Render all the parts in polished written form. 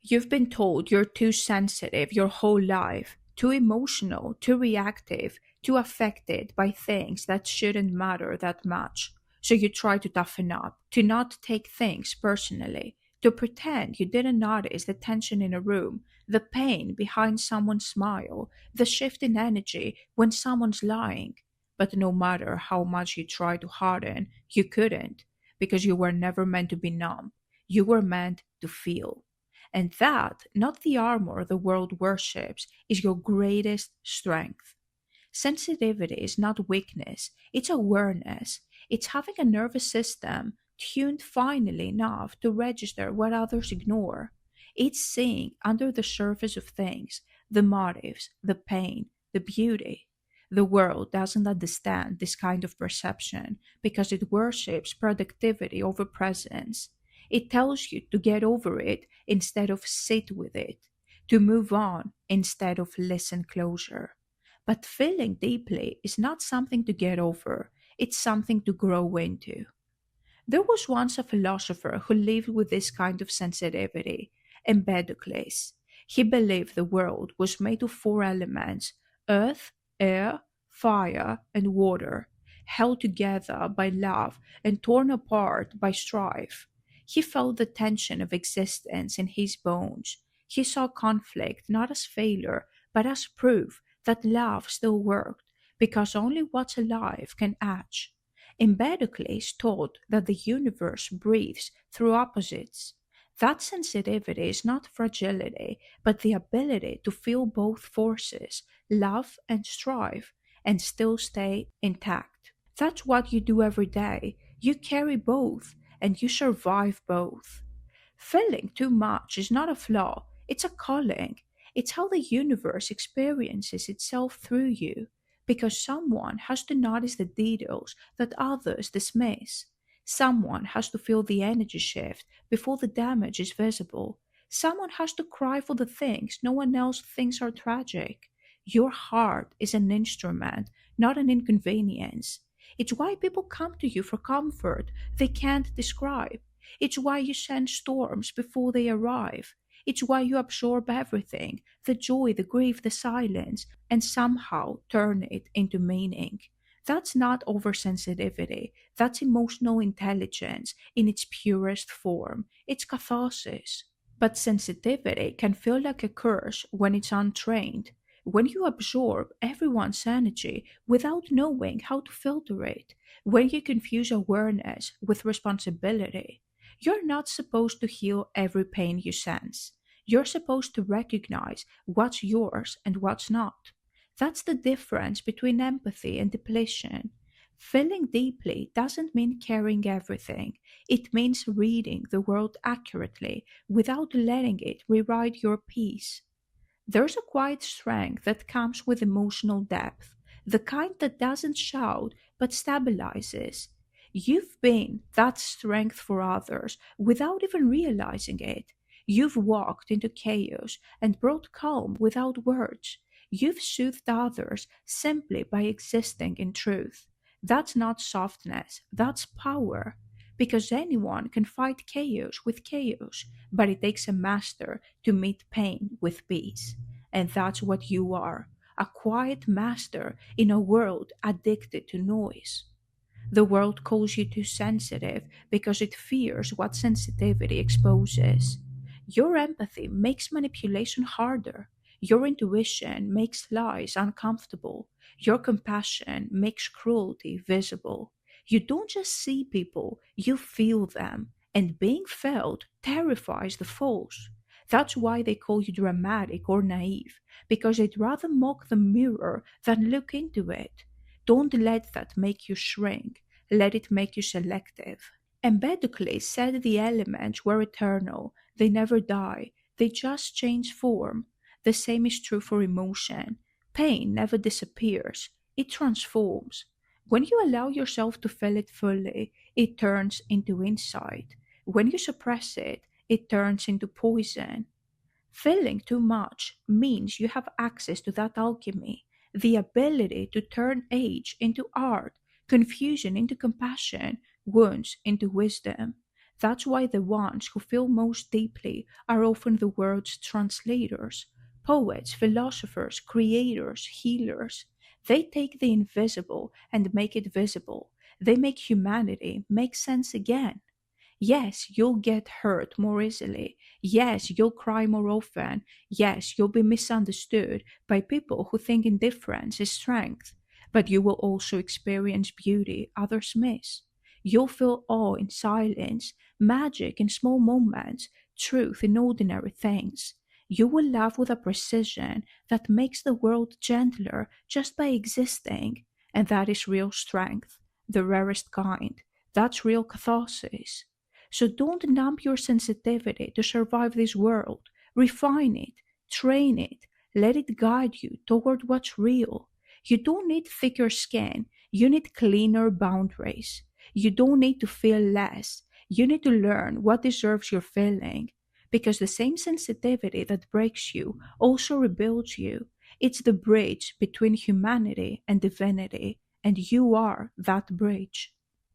You've been told you're too sensitive your whole life, too emotional, too reactive, too affected by things that shouldn't matter that much. So you try to toughen up, to not take things personally, to pretend you didn't notice the tension in a room, the pain behind someone's smile, the shift in energy when someone's lying. But no matter how much you try to harden, you couldn't, because you were never meant to be numb. You were meant to feel. And that, not the armor the world worships, is your greatest strength. Sensitivity is not weakness, it's awareness. It's having a nervous system tuned finely enough to register what others ignore. It's seeing under the surface of things the motives, the pain, the beauty. The world doesn't understand this kind of perception because it worships productivity over presence. It tells you to get over it instead of sit with it, to move on instead of listen closer. But feeling deeply is not something to get over, it's something to grow into. There was once a philosopher who lived with this kind of sensitivity, Empedocles. He believed the world was made of four elements: earth, air, fire, and water, held together by love and torn apart by strife. He felt the tension of existence in his bones. He saw conflict not as failure, but as proof that love still worked, because only what's alive can etch. Empedocles taught that the universe breathes through opposites. That sensitivity is not fragility, but the ability to feel both forces, love and strife, and still stay intact. That's what you do every day. You carry both, and you survive both. Feeling too much is not a flaw, it's a calling. It's how the universe experiences itself through you, because someone has to notice the details that others dismiss. Someone has to feel the energy shift before the damage is visible. Someone has to cry for the things no one else thinks are tragic. Your heart is an instrument, not an inconvenience. It's why people come to you for comfort they can't describe. It's why you send storms before they arrive. It's why you absorb everything, the joy, the grief, the silence, and somehow turn it into meaning. That's not oversensitivity, that's emotional intelligence in its purest form. It's catharsis. But sensitivity can feel like a curse when it's untrained. When you absorb everyone's energy without knowing how to filter it, when you confuse awareness with responsibility, you're not supposed to heal every pain you sense. You're supposed to recognize what's yours and what's not. That's the difference between empathy and depletion. Feeling deeply doesn't mean carrying everything. It means reading the world accurately without letting it rewrite your peace. There's a quiet strength that comes with emotional depth, the kind that doesn't shout but stabilizes. You've been that strength for others without even realizing it. You've walked into chaos and brought calm without words. You've soothed others simply by existing in truth. That's not softness, that's power. Because anyone can fight chaos with chaos, but it takes a master to meet pain with peace. And that's what you are, a quiet master in a world addicted to noise. The world calls you too sensitive because it fears what sensitivity exposes. Your empathy makes manipulation harder. Your intuition makes lies uncomfortable. Your compassion makes cruelty visible. You don't just see people, you feel them. And being felt terrifies the false. That's why they call you dramatic or naive, because they'd rather mock the mirror than look into it. Don't let that make you shrink. Let it make you selective. Empedocles said the elements were eternal. They never die. They just change form. The same is true for emotion. Pain never disappears. It transforms. When you allow yourself to feel it fully, it turns into insight. When you suppress it, it turns into poison. Feeling too much means you have access to that alchemy, the ability to turn age into art, confusion into compassion, wounds into wisdom. That's why the ones who feel most deeply are often the world's translators. Poets, philosophers, creators, healers. They take the invisible and make it visible. They make humanity make sense again. Yes, you'll get hurt more easily. Yes, you'll cry more often. Yes, you'll be misunderstood by people who think indifference is strength. But you will also experience beauty others miss. You'll feel awe in silence, magic in small moments, truth in ordinary things. You will love with a precision that makes the world gentler just by existing. And that is real strength, the rarest kind. That's real catharsis. So don't numb your sensitivity to survive this world. Refine it, train it, let it guide you toward what's real. You don't need thicker skin, you need cleaner boundaries. You don't need to feel less, you need to learn what deserves your feeling. Because the same sensitivity that breaks you also rebuilds you. It's the bridge between humanity and divinity, and you are that bridge.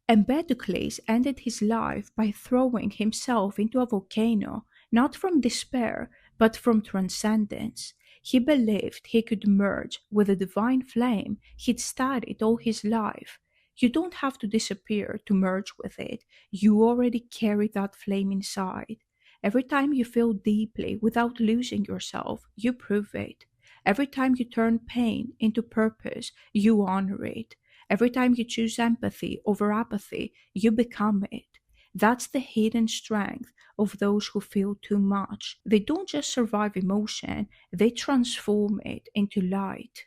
Empedocles ended his life by throwing himself into a volcano, not from despair, but from transcendence. He believed he could merge with the divine flame he'd studied all his life. You don't have to disappear to merge with it. You already carry that flame inside. Every time you feel deeply without losing yourself, you prove it. Every time you turn pain into purpose, you honor it. Every time you choose empathy over apathy, you become it. That's the hidden strength of those who feel too much. They don't just survive emotion, they transform it into light.